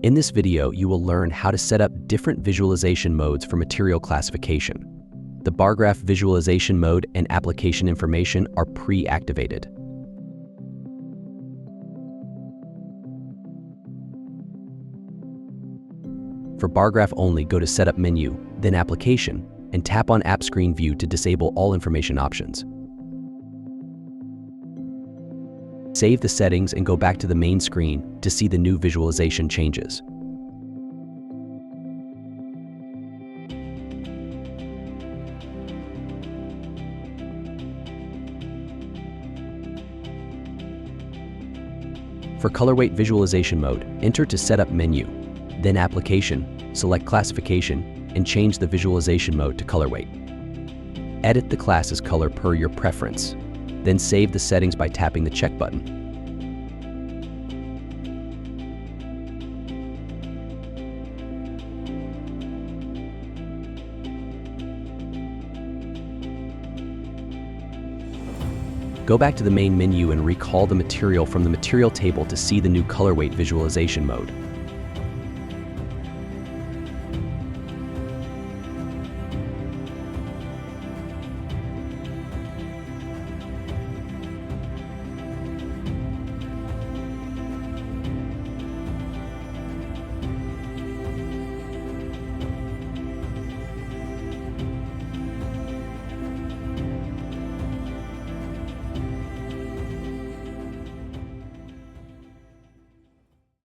In this video, you will learn how to set up different visualization modes for material classification. The bar graph visualization mode and application information are pre-activated. For bar graph only, go to Setup menu, then Application, and tap on App Screen View to disable all information options. Save the settings and go back to the main screen to see the new visualization changes. For Colorweight Visualization mode, enter to Setup menu, then Application, select Classification, and change the visualization mode to Colorweight. Edit the class's color per your preference. Then save the settings by tapping the check button. Go back to the main menu and recall the material from the material table to see the new Colorweight visualization mode.